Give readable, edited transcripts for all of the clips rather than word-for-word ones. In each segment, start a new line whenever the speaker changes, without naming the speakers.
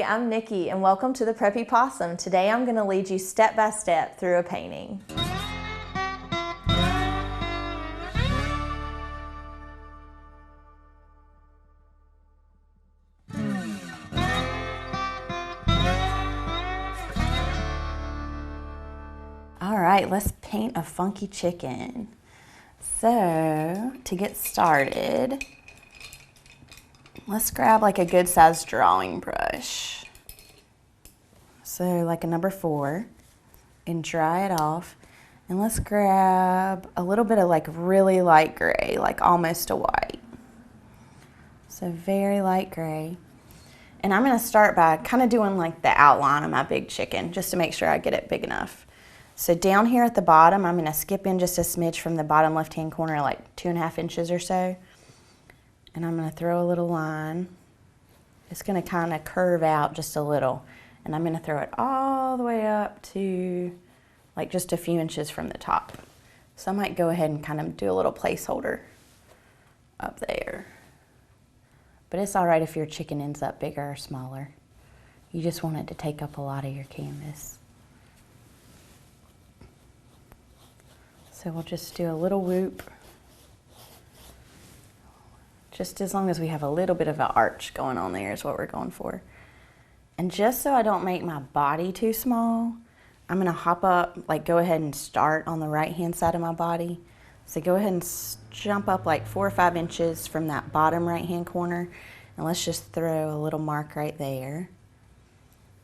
I'm Nikki and welcome to the Preppy Possum. Today I'm going to lead you step by step through a painting. All right, let's paint a funky chicken. So to get started, let's grab like a good sized drawing brush. So like a number 4, and dry it off. And let's grab a little bit of like really light gray, like almost a white. So very light gray. And I'm gonna start by kind of doing like the outline of my big chicken, just to make sure I get it big enough. So down here at the bottom, I'm gonna skip in just a smidge from the bottom left-hand corner, like 2.5 inches or so. And I'm gonna throw a little line. It's gonna kind of curve out just a little. And I'm gonna throw it all the way up to like just a few inches from the top. So I might go ahead and kind of do a little placeholder up there. But it's all right if your chicken ends up bigger or smaller. You just want it to take up a lot of your canvas. So we'll just do a little whoop. Just as long as we have a little bit of an arch going on there is what we're going for. And just so I don't make my body too small, I'm gonna hop up, like go ahead and start on the right-hand side of my body. So go ahead and jump up like 4 or 5 inches from that bottom right-hand corner. And let's just throw a little mark right there.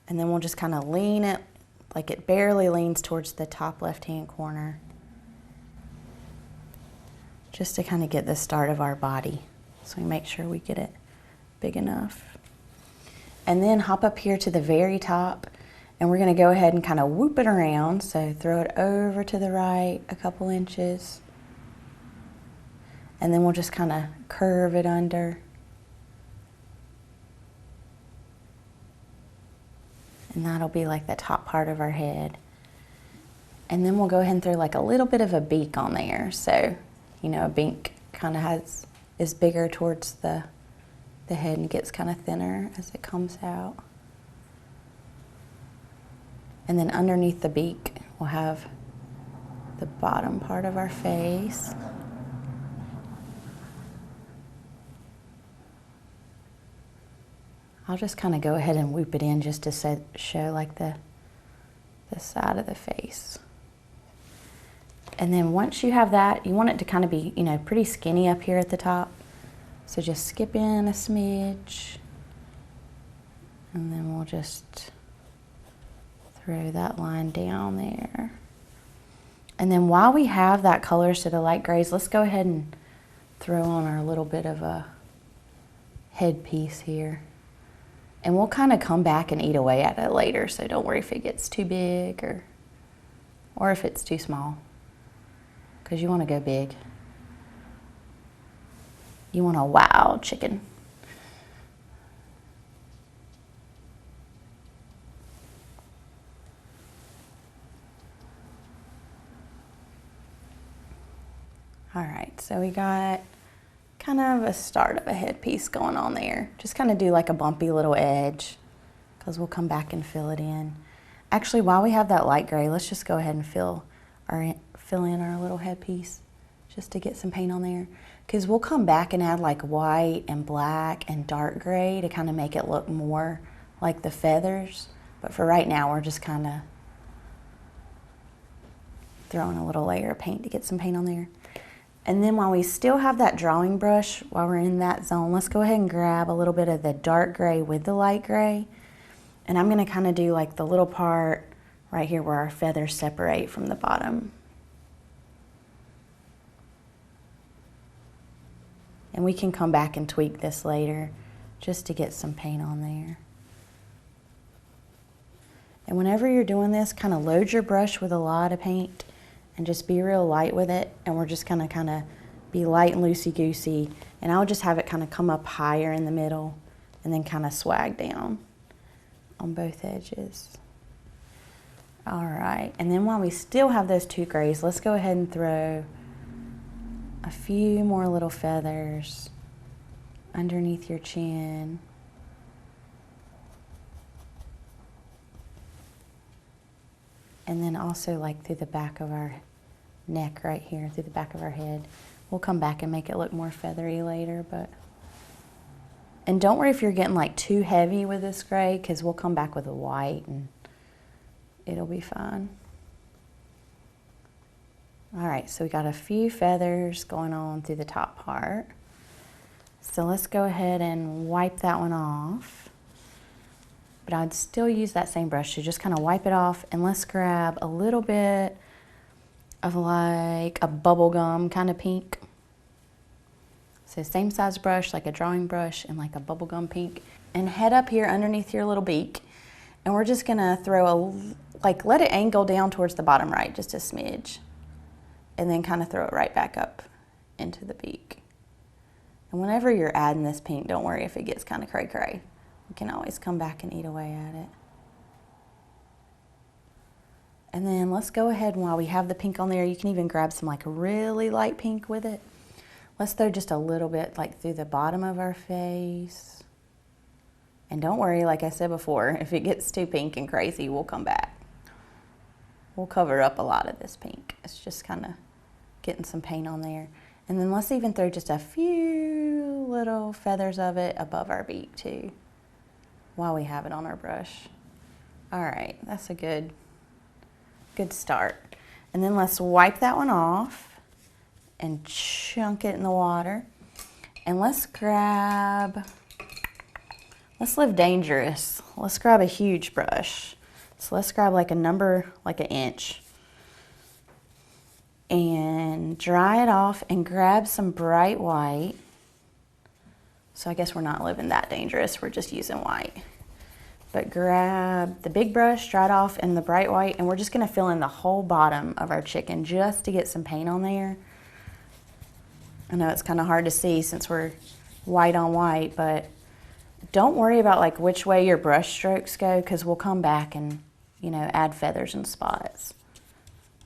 And then we'll just kind of lean it, like it barely leans towards the top left-hand corner. Just to kind of get the start of our body. So we make sure we get it big enough. And then hop up here to the very top, and we're gonna go ahead and kind of whoop it around. So throw it over to the right a couple inches. And then we'll just kind of curve it under. And that'll be like the top part of our head. And then we'll go ahead and throw like a little bit of a beak on there. So, you know, a beak kind of is bigger towards the head and gets kind of thinner as it comes out. And then underneath the beak, we'll have the bottom part of our face. I'll just kind of go ahead and whoop it in just to show like the side of the face. And then once you have that, you want it to kind of be, you know, pretty skinny up here at the top. So just skip in a smidge. And then we'll just throw that line down there. And then while we have that color, so the light grays, let's go ahead and throw on our little bit of a headpiece here. And we'll kind of come back and eat away at it later, so don't worry if it gets too big or if it's too small, because you want to go big. You want a wow chicken. All right, so we got kind of a start of a headpiece going on there. Just kind of do like a bumpy little edge, because we'll come back and fill it in. Actually, while we have that light gray, let's just go ahead and fill in our little headpiece just to get some paint on there. Because we'll come back and add like white and black and dark gray to kind of make it look more like the feathers. But for right now, we're just kind of throwing a little layer of paint to get some paint on there. And then while we still have that drawing brush, while we're in that zone, let's go ahead and grab a little bit of the dark gray with the light gray. And I'm gonna kind of do like the little part right here where our feathers separate from the bottom. And we can come back and tweak this later just to get some paint on there. And whenever you're doing this, kind of load your brush with a lot of paint and just be real light with it. And we're just gonna kind of be light and loosey-goosey. And I'll just have it kind of come up higher in the middle and then kind of swag down on both edges. All right, and then while we still have those 2 grays, let's go ahead and throw a few more little feathers underneath your chin. And then also like through the back of our neck right here, through the back of our head. We'll come back and make it look more feathery later, but. And don't worry if you're getting like too heavy with this gray, because we'll come back with a white and it'll be fine. All right, so we got a few feathers going on through the top part. So let's go ahead and wipe that one off. But I'd still use that same brush to just kind of wipe it off, and let's grab a little bit of like a bubblegum kind of pink. So same size brush, like a drawing brush, and like a bubblegum pink. And head up here underneath your little beak, and we're just gonna throw let it angle down towards the bottom right, just a smidge. And then kind of throw it right back up into the beak. And whenever you're adding this pink, don't worry if it gets kind of cray-cray. We can always come back and eat away at it. And then let's go ahead, and while we have the pink on there, you can even grab some like really light pink with it. Let's throw just a little bit like through the bottom of our face. And don't worry, like I said before, if it gets too pink and crazy, we'll come back. We'll cover up a lot of this pink. It's just kind of getting some paint on there. And then let's even throw just a few little feathers of it above our beak too, while we have it on our brush. All right, that's a good start. And then let's wipe that one off and chunk it in the water. And let's live dangerous. Let's grab a huge brush. So let's grab like an inch, and dry it off and grab some bright white. So I guess we're not living that dangerous, we're just using white. But grab the big brush, dry it off, and the bright white, and we're just gonna fill in the whole bottom of our chicken just to get some paint on there. I know it's kind of hard to see since we're white on white, but don't worry about like which way your brush strokes go, because we'll come back and, you know, add feathers and spots.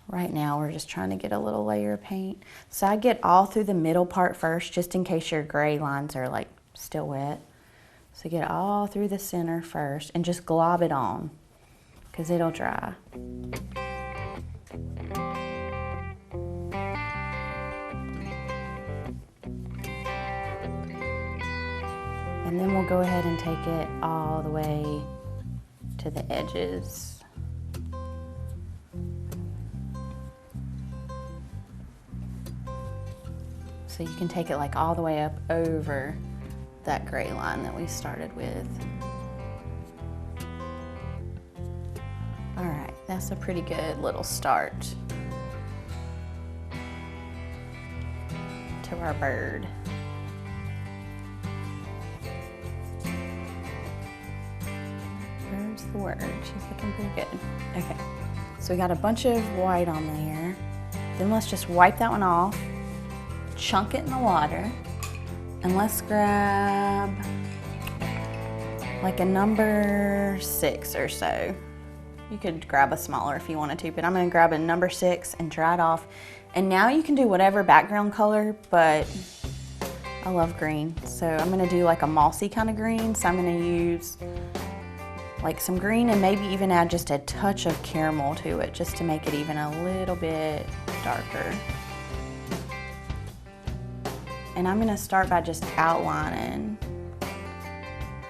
Right now we're just trying to get a little layer of paint. So I get all through the middle part first, just in case your gray lines are like still wet. So get all through the center first and just glob it on, because it'll dry. And then we'll go ahead and take it all the way to the edges. So you can take it like all the way up over that gray line that we started with. All right, that's a pretty good little start to our bird. Bird's the word. She's looking pretty good. Okay, so we got a bunch of white on there. Then let's just wipe that one off, chunk it in the water, and let's grab like a number 6 or so. You could grab a smaller if you wanted to, but I'm gonna grab a number 6 and dry it off. And now you can do whatever background color, but I love green. So I'm gonna do like a mossy kind of green. So I'm gonna use like some green and maybe even add just a touch of caramel to it, just to make it even a little bit darker. And I'm gonna start by just outlining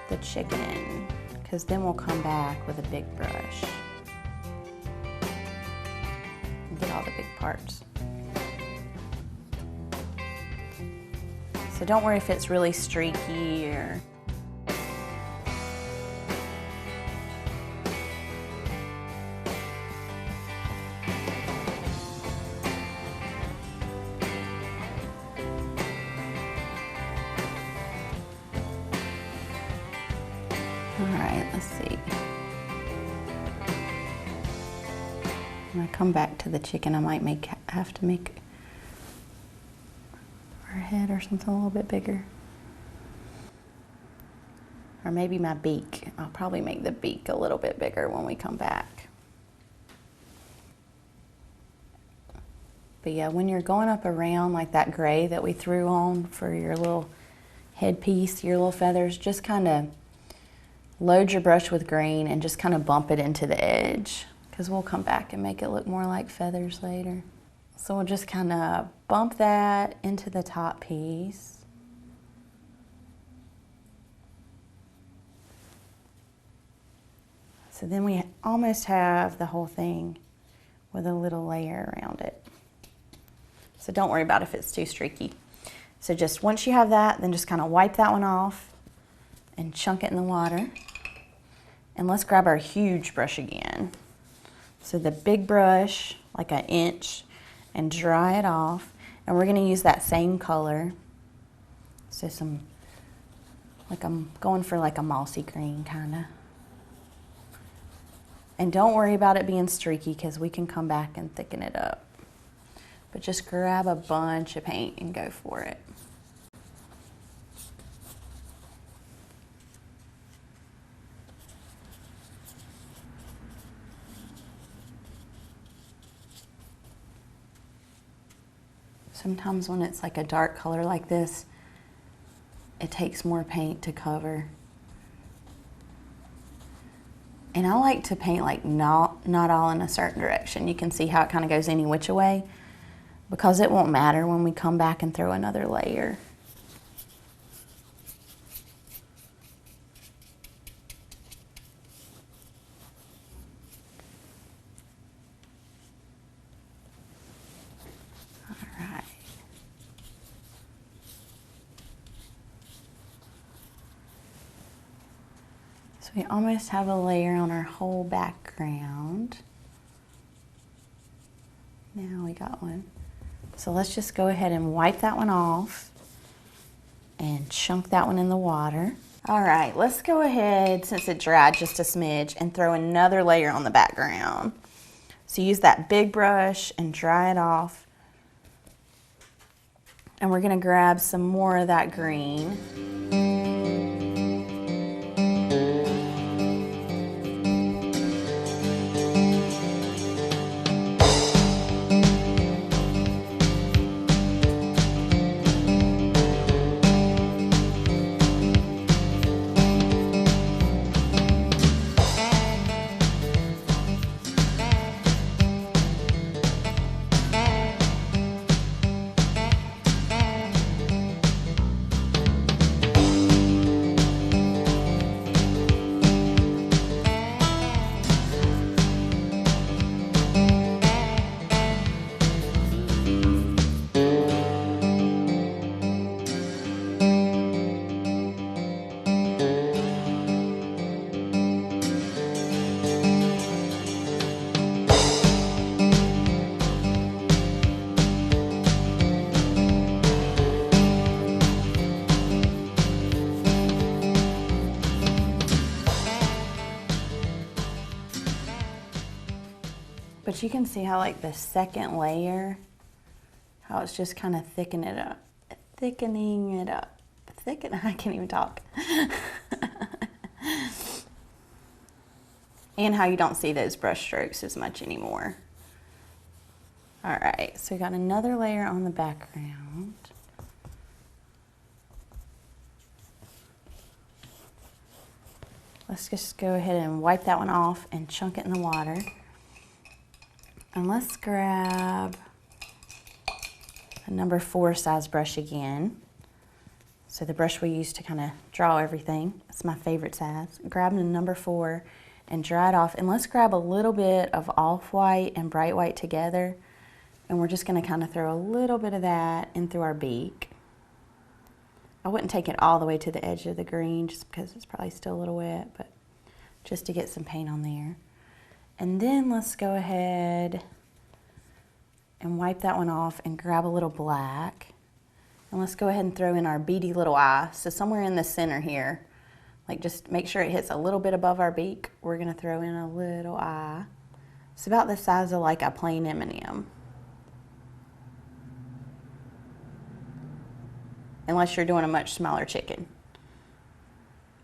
the chicken, because then we'll come back with a big brush and get all the big parts. So don't worry if it's really streaky or... Let's see. When I come back to the chicken, I might have to make her head or something a little bit bigger. Or maybe my beak. I'll probably make the beak a little bit bigger when we come back. But yeah, when you're going up around like that gray that we threw on for your little headpiece, your little feathers, just kind of load your brush with green and just kind of bump it into the edge, because we'll come back and make it look more like feathers later. So we'll just kind of bump that into the top piece. So then we almost have the whole thing with a little layer around it. So don't worry about if it's too streaky. So just once you have that, then just kind of wipe that one off and chunk it in the water. And let's grab our huge brush again. So the big brush, like an inch, and dry it off. And we're gonna use that same color. So some, like I'm going for like a mossy green kinda. And don't worry about it being streaky because we can come back and thicken it up. But just grab a bunch of paint and go for it. Sometimes when it's like a dark color like this, it takes more paint to cover. And I like to paint like not all in a certain direction. You can see how it kind of goes any which way because it won't matter when we come back and throw another layer. All right. So we almost have a layer on our whole background. Now we got one. So let's just go ahead and wipe that one off and chunk that one in the water. All right, let's go ahead, since it dried just a smidge, and throw another layer on the background. So use that big brush and dry it off. And we're gonna grab some more of that green. But you can see how like the second layer, how it's just kind of thickening it up. I can't even talk. And how you don't see those brush strokes as much anymore. All right, so we got another layer on the background. Let's just go ahead and wipe that one off and chunk it in the water. And let's grab a number 4 size brush again. So the brush we use to kind of draw everything. It's my favorite size. Grab the number 4 and dry it off. And let's grab a little bit of off-white and bright white together. And we're just gonna kind of throw a little bit of that in through our beak. I wouldn't take it all the way to the edge of the green just because it's probably still a little wet, but just to get some paint on there. And then let's go ahead and wipe that one off and grab a little black. And let's go ahead and throw in our beady little eye. So somewhere in the center here, like just make sure it hits a little bit above our beak. We're gonna throw in a little eye. It's about the size of like a plain M&M. Unless you're doing a much smaller chicken.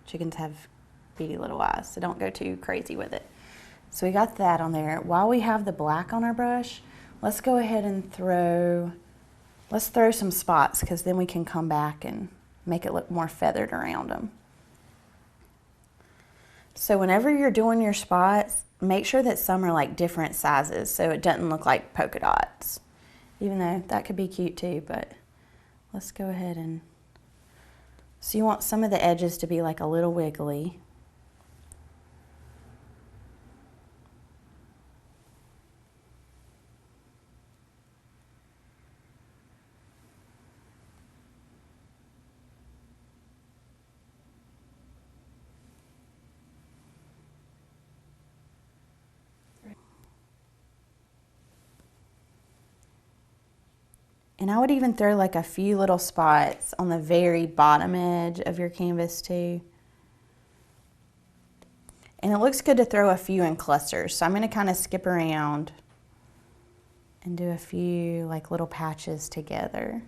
Chickens have beady little eyes, so don't go too crazy with it. So we got that on there. While we have the black on our brush, let's go ahead and throw some spots because then we can come back and make it look more feathered around them. So whenever you're doing your spots, make sure that some are like different sizes so it doesn't look like polka dots. Even though that could be cute too, but let's go ahead and... So you want some of the edges to be like a little wiggly. And I would even throw like a few little spots on the very bottom edge of your canvas too. And it looks good to throw a few in clusters. So I'm going to kind of skip around and do a few like little patches together.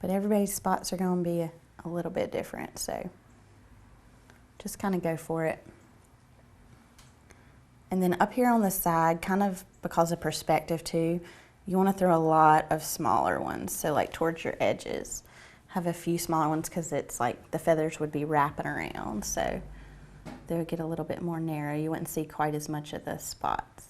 But everybody's spots are going to be a little bit different, so just kind of go for it. And then up here on the side, kind of because of perspective too, you want to throw a lot of smaller ones. So like towards your edges, have a few smaller ones because it's like the feathers would be wrapping around. So they'll get a little bit more narrow. You wouldn't see quite as much of the spots.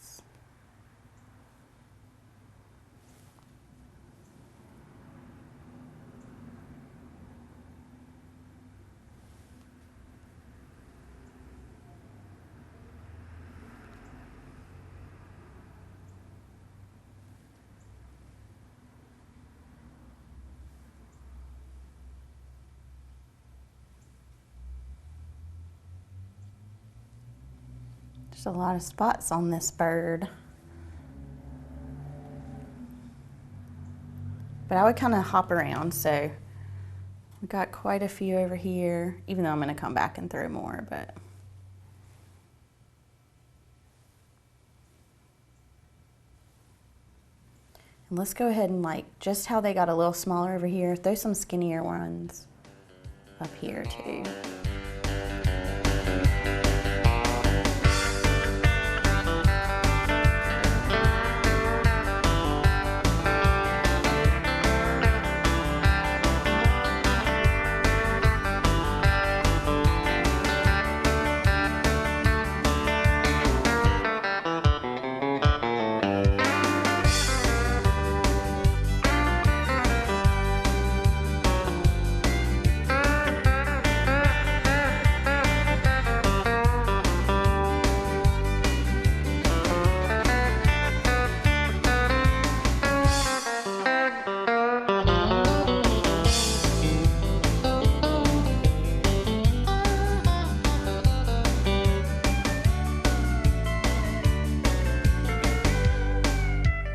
There's a lot of spots on this bird. But I would kind of hop around, so we've got quite a few over here, even though I'm going to come back and throw more, but... And let's go ahead and like, just how they got a little smaller over here, throw some skinnier ones up here too.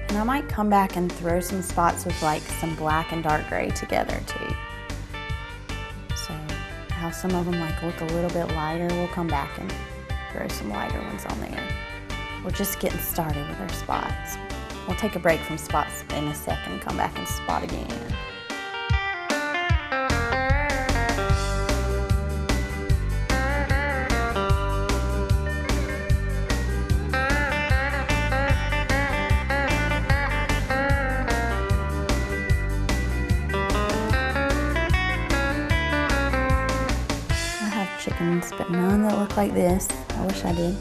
And I might come back and throw some spots with like some black and dark gray together too. So how some of them like look a little bit lighter, we'll come back and throw some lighter ones on there. We're just getting started with our spots. We'll take a break from spots in a second and come back and spot again. Chickens, but none that look like this. I wish I did.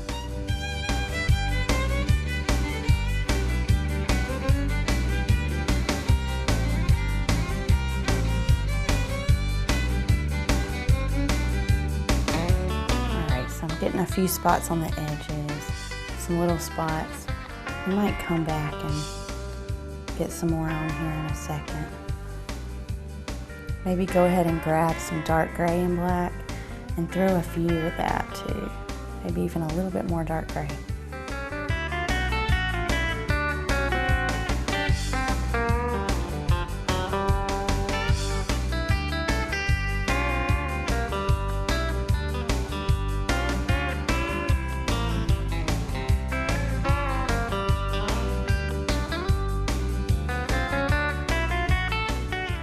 Alright, so I'm getting a few spots on the edges, some little spots. I might come back and get some more on here in a second. Maybe go ahead and grab some dark gray and black and throw a few with that too. Maybe even a little bit more dark gray.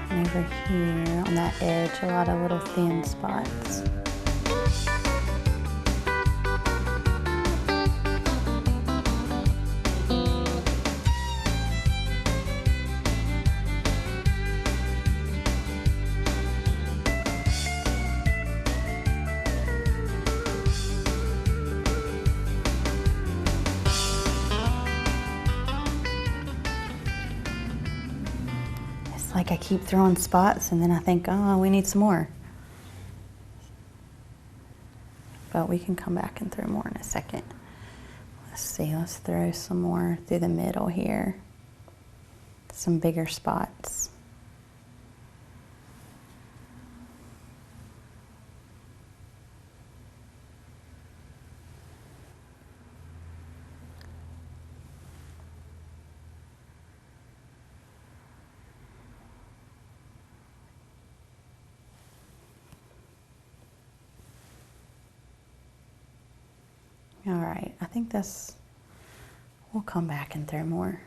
And over here on that edge, a lot of little thin spots. Like I keep throwing spots and then I think, oh, we need some more. But we can come back and throw more in a second. Let's see, let's throw some more through the middle here. Some bigger spots. All right, I think we'll come back and throw more.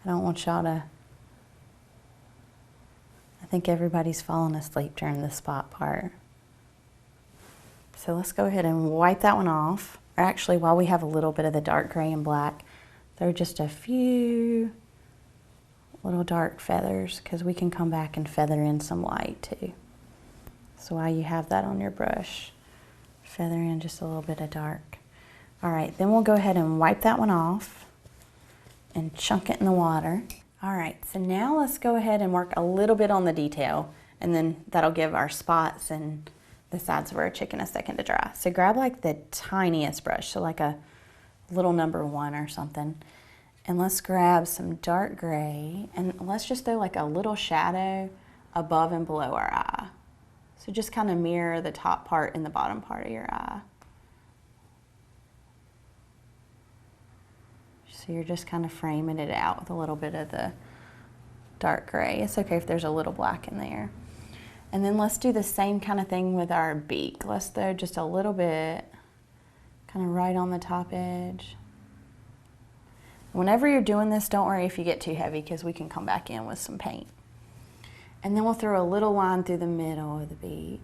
I don't want y'all to, I think everybody's falling asleep during the spot part. So let's go ahead and wipe that one off. Or actually, while we have a little bit of the dark gray and black, throw just a few little dark feathers because we can come back and feather in some light too. So while you have that on your brush, feather in just a little bit of dark. All right, then we'll go ahead and wipe that one off and chunk it in the water. All right, so now let's go ahead and work a little bit on the detail, and then that'll give our spots and the sides of our chicken a second to dry. So grab like the tiniest brush, so like a little number 1 or something, and let's grab some dark gray, and let's just throw like a little shadow above and below our eye. So just kind of mirror the top part and the bottom part of your eye. So you're just kind of framing it out with a little bit of the dark gray. It's okay if there's a little black in there. And then let's do the same kind of thing with our beak. Let's throw just a little bit, kind of right on the top edge. Whenever you're doing this, don't worry if you get too heavy because we can come back in with some paint. And then we'll throw a little line through the middle of the beak.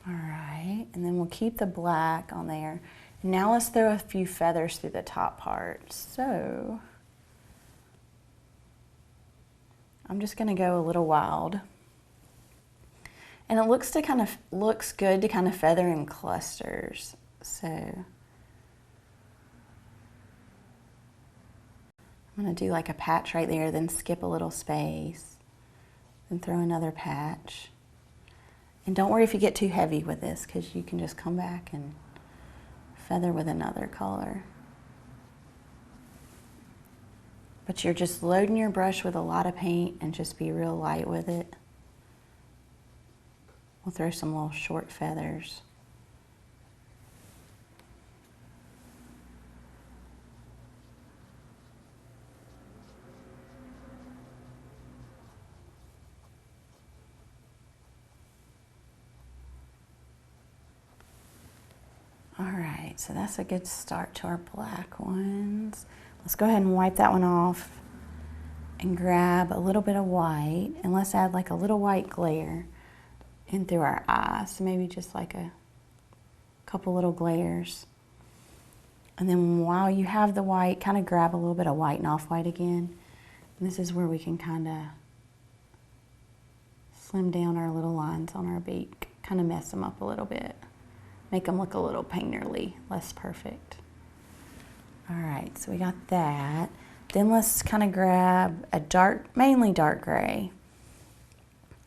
All right, and then we'll keep the black on there. Now let's throw a few feathers through the top part. So I'm just gonna go a little wild. And it looks good to kind of feather in clusters. So I'm gonna do like a patch right there, then skip a little space, then throw another patch. And don't worry if you get too heavy with this because you can just come back and feather with another color. But you're just loading your brush with a lot of paint and just be real light with it. We'll throw some little short feathers. All right, so that's a good start to our black ones. Let's go ahead and wipe that one off and grab a little bit of white, and let's add like a little white glare in through our eyes. So maybe just like a couple little glares. And then while you have the white, kind of grab a little bit of white and off-white again. And this is where we can kind of slim down our little lines on our beak, kind of mess them up a little bit. Make them look a little painterly, less perfect. All right, so we got that. Then let's kind of grab a mainly dark gray,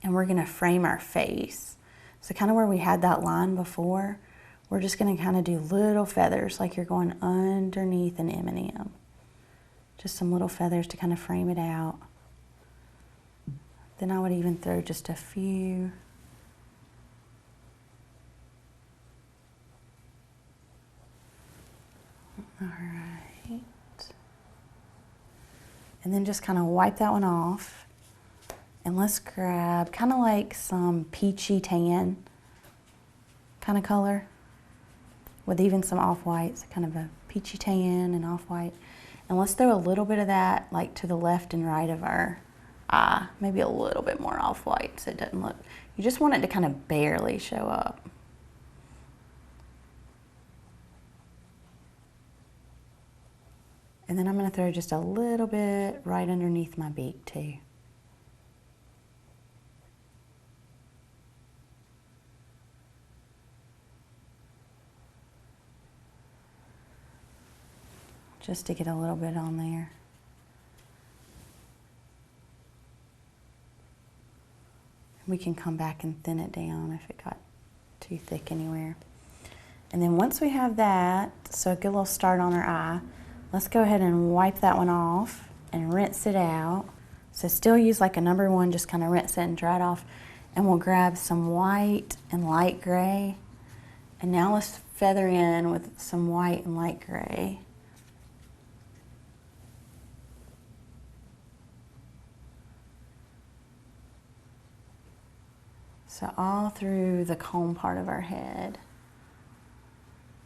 and we're gonna frame our face. So kind of where we had that line before, we're just gonna kind of do little feathers like you're going underneath an M&M. Just some little feathers to kind of frame it out. Then I would even throw just a few. All right. And then just kind of wipe that one off. And let's grab kind of like some peachy tan kind of color with even some off-whites, kind of a peachy tan and off-white. And let's throw a little bit of that like to the left and right of our eye, maybe a little bit more off-white so it doesn't look, you just want it to kind of barely show up. And then I'm going to throw just a little bit right underneath my beak too. Just to get a little bit on there. We can come back and thin it down if it got too thick anywhere. And then once we have that, so a good little start on our eye, let's go ahead and wipe that one off and rinse it out. So still use like a number 1, just kind of rinse it and dry it off. And we'll grab some white and light gray. And now let's feather in with some white and light gray. So all through the comb part of our head.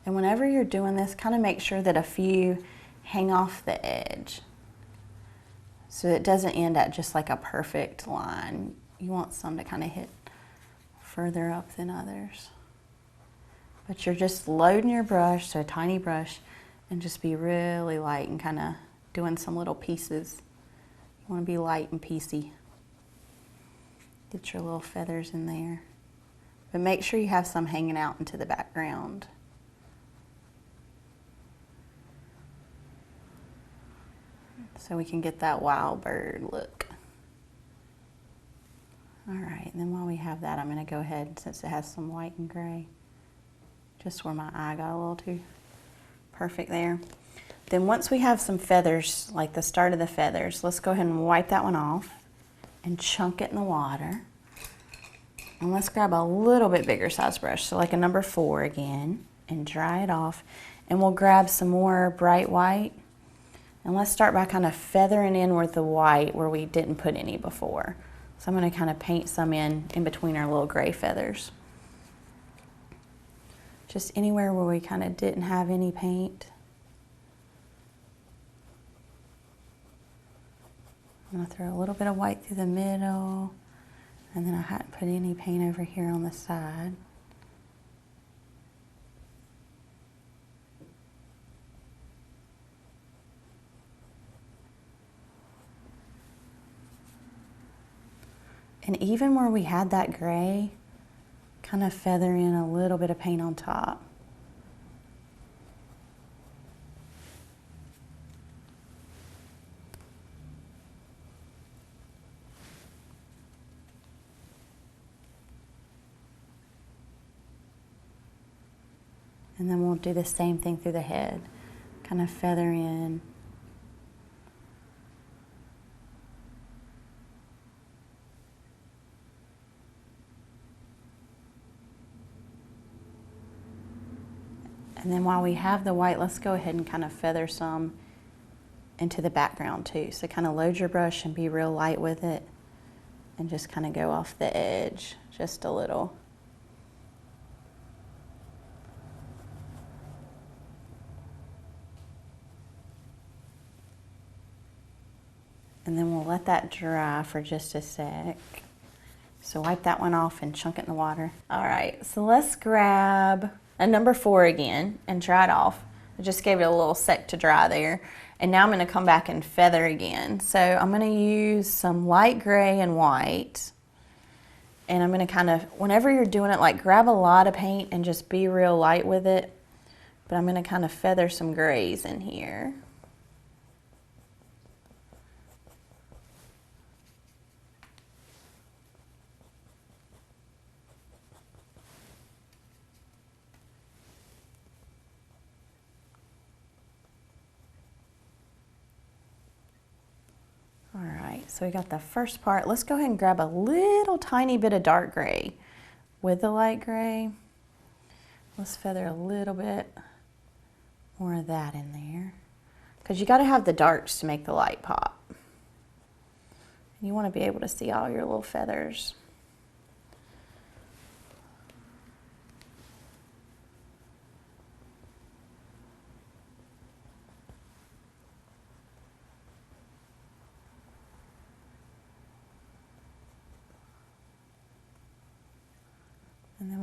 And whenever you're doing this, kind of make sure that a few hang off the edge so it doesn't end at just like a perfect line. You want some to kind of hit further up than others. But you're just loading your brush, so a tiny brush, and just be really light and kind of doing some little pieces. You want to be light and piecey. Get your little feathers in there. But make sure you have some hanging out into the background. So we can get that wild bird look. All right, and then while we have that, I'm going to go ahead, since it has some white and gray, just where my eye got a little too perfect there. Then once we have some feathers, like the start of the feathers, let's go ahead and wipe that one off and chunk it in the water. And let's grab a little bit bigger size brush, so like a number 4 again, and dry it off. And we'll grab some more bright white. And let's start by kind of feathering in with the white where we didn't put any before. So I'm going to kind of paint some in between our little gray feathers. Just anywhere where we kind of didn't have any paint. I'm going to throw a little bit of white through the middle, and then I hadn't put any paint over here on the side. And even where we had that gray, kind of feather in a little bit of paint on top. And then we'll do the same thing through the head. Kind of feather in. And then while we have the white, let's go ahead and kind of feather some into the background too. So kind of load your brush and be real light with it. And just kind of go off the edge just a little. And then we'll let that dry for just a sec. So wipe that one off and chunk it in the water. All right, so let's grab a number 4 again and dry it off. I just gave it a little sec to dry there. And now I'm gonna come back and feather again. So I'm gonna use some light gray and white. And I'm gonna kind of, whenever you're doing it, like grab a lot of paint and just be real light with it. But I'm gonna kind of feather some grays in here. All right, so we got the first part. Let's go ahead and grab a little tiny bit of dark gray with the light gray. Let's feather a little bit more of that in there, because you got to have the darks to make the light pop. You want to be able to see all your little feathers.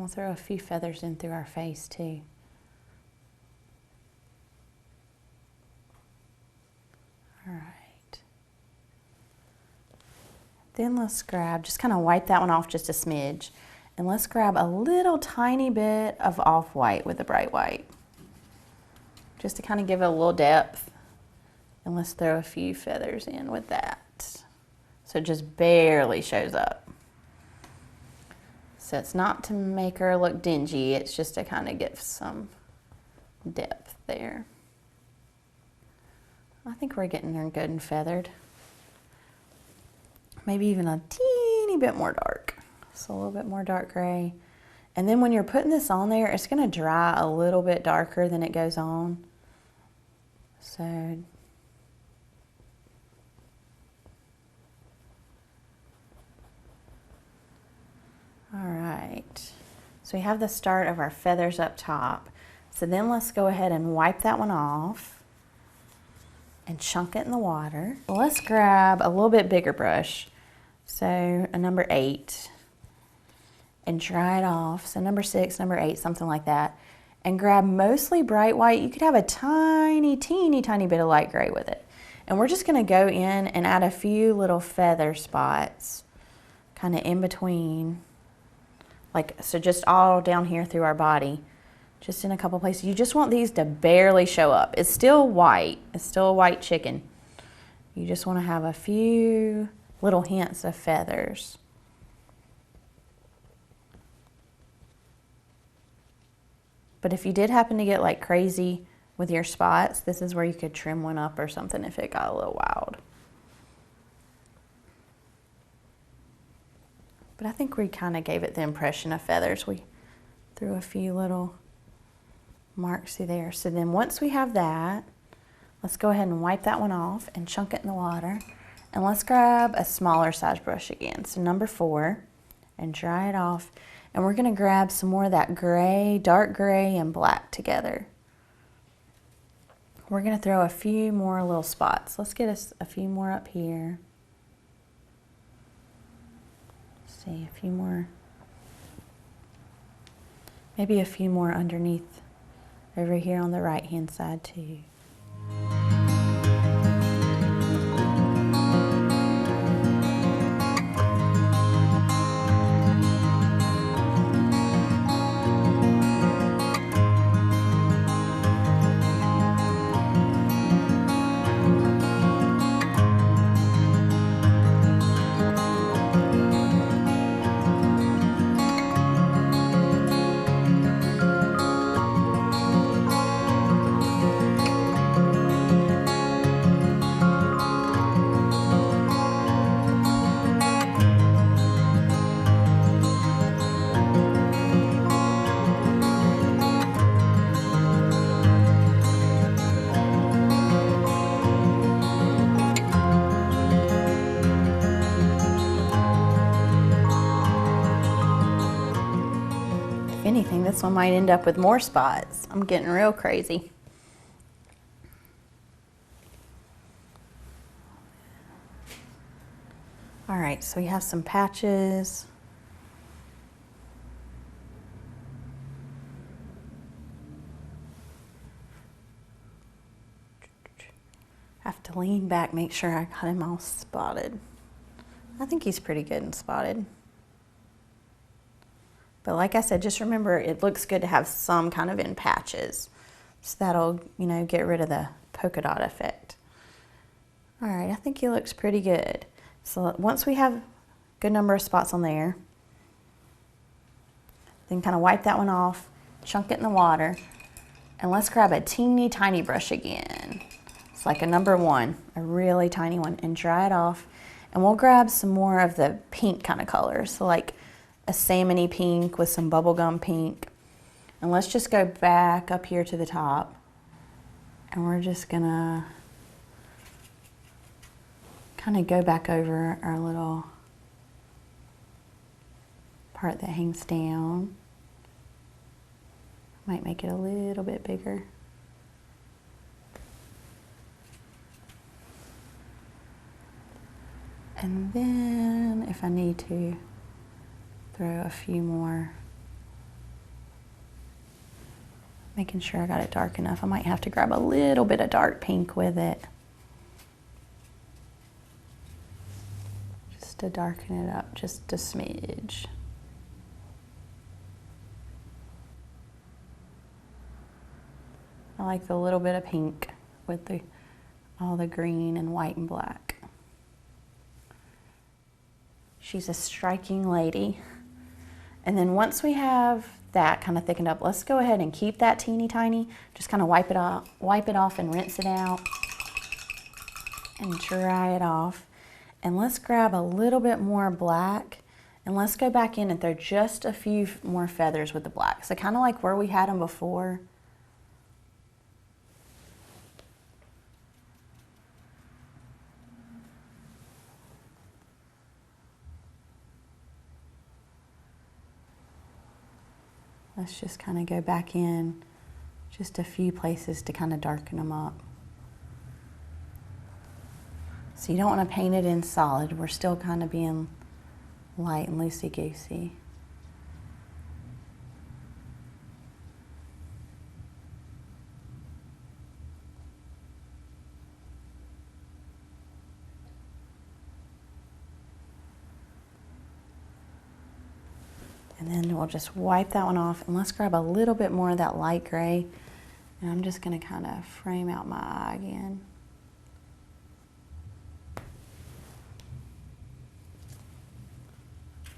we'll throw a few feathers in through our face too. All right. Then let's grab, just kind of wipe that one off just a smidge. And let's grab a little tiny bit of off-white with the bright white. Just to kind of give it a little depth. And let's throw a few feathers in with that. So it just barely shows up. So it's not to make her look dingy, it's just to kind of give some depth there. I think we're getting her good and feathered. Maybe even a teeny bit more dark. So a little bit more dark gray. And then when you're putting this on there, it's going to dry a little bit darker than it goes on. So all right. So we have the start of our feathers up top. So then let's go ahead and wipe that one off and chunk it in the water. Let's grab a little bit bigger brush. So a number 8. And dry it off. So number 6, number 8, something like that. And grab mostly bright white. You could have a tiny bit of light gray with it. And we're just gonna go in and add a few little feather spots kind of in between. Like, so just all down here through our body. Just in a couple places. You just want these to barely show up. It's still white. It's still a white chicken. You just want to have a few little hints of feathers. But if you did happen to get like crazy with your spots, this is where you could trim one up or something if it got a little wild. But I think we kind of gave it the impression of feathers. We threw a few little marks through there. So then once we have that, let's go ahead and wipe that one off and chunk it in the water. And let's grab a smaller size brush again. So number 4, and dry it off. And we're gonna grab some more of that gray, dark gray and black together. We're gonna throw a few more little spots. Let's get us a few more up here. Let's see, a few more. Maybe a few more underneath over here on the right hand side too. If anything, this one might end up with more spots. I'm getting real crazy. All right, so we have some patches. I have to lean back, make sure I got him all spotted. I think he's pretty good and spotted. But like I said, just remember it looks good to have some kind of in patches. So that'll, you know, get rid of the polka dot effect. All right, I think he looks pretty good. So once we have a good number of spots on there, then kind of wipe that one off, chunk it in the water, and let's grab a teeny tiny brush again. It's like a number 1, a really tiny one, and dry it off. And we'll grab some more of the pink kind of colors. So like a salmon-y pink with some bubblegum pink. And let's just go back up here to the top. And we're just gonna kind of go back over our little part that hangs down. Might make it a little bit bigger. And then if I need to, throw a few more Making sure I got it dark enough. I might have to grab a little bit of dark pink with it, just to darken it up just a smidge. I like the little bit of pink with all the green and white and black. She's a striking lady. And then once we have that kind of thickened up, let's go ahead and keep that teeny tiny. Just kind of wipe it off and rinse it out and dry it off. And let's grab a little bit more black and let's go back in and throw just a few more feathers with the black. So kind of like where we had them before. Let's just kind of go back in just a few places to kind of darken them up. So you don't want to paint it in solid. We're still kind of being light and loosey-goosey. And then we'll just wipe that one off and let's grab a little bit more of that light gray. And I'm just going to kind of frame out my eye again.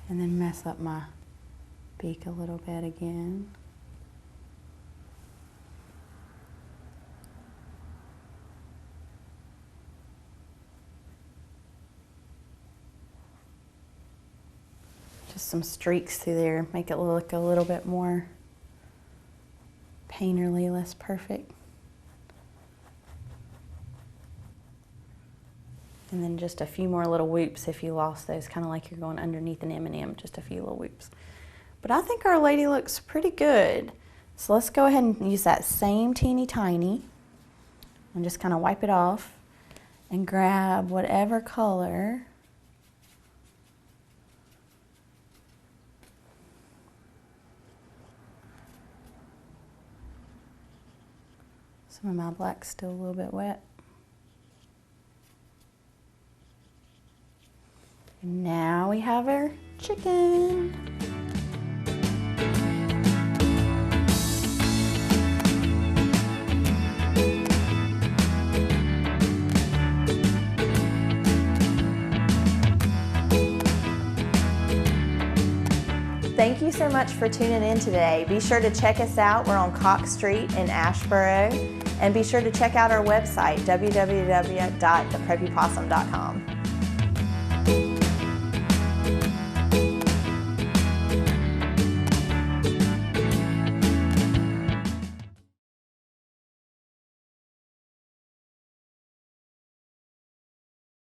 And then mess up my beak a little bit again. Just some streaks through there, make it look a little bit more painterly, less perfect. And then just a few more little whoops if you lost those, kind of like you're going underneath an M&M, just a few little whoops. But I think our lady looks pretty good. So let's go ahead and use that same teeny tiny and just kind of wipe it off and grab whatever color. Some of my black's still a little bit wet. And now we have our chicken. Thank you so much for tuning in today. Be sure to check us out. We're on Cox Street in Asheboro. And be sure to check out our website, www.thepreppypossum.com.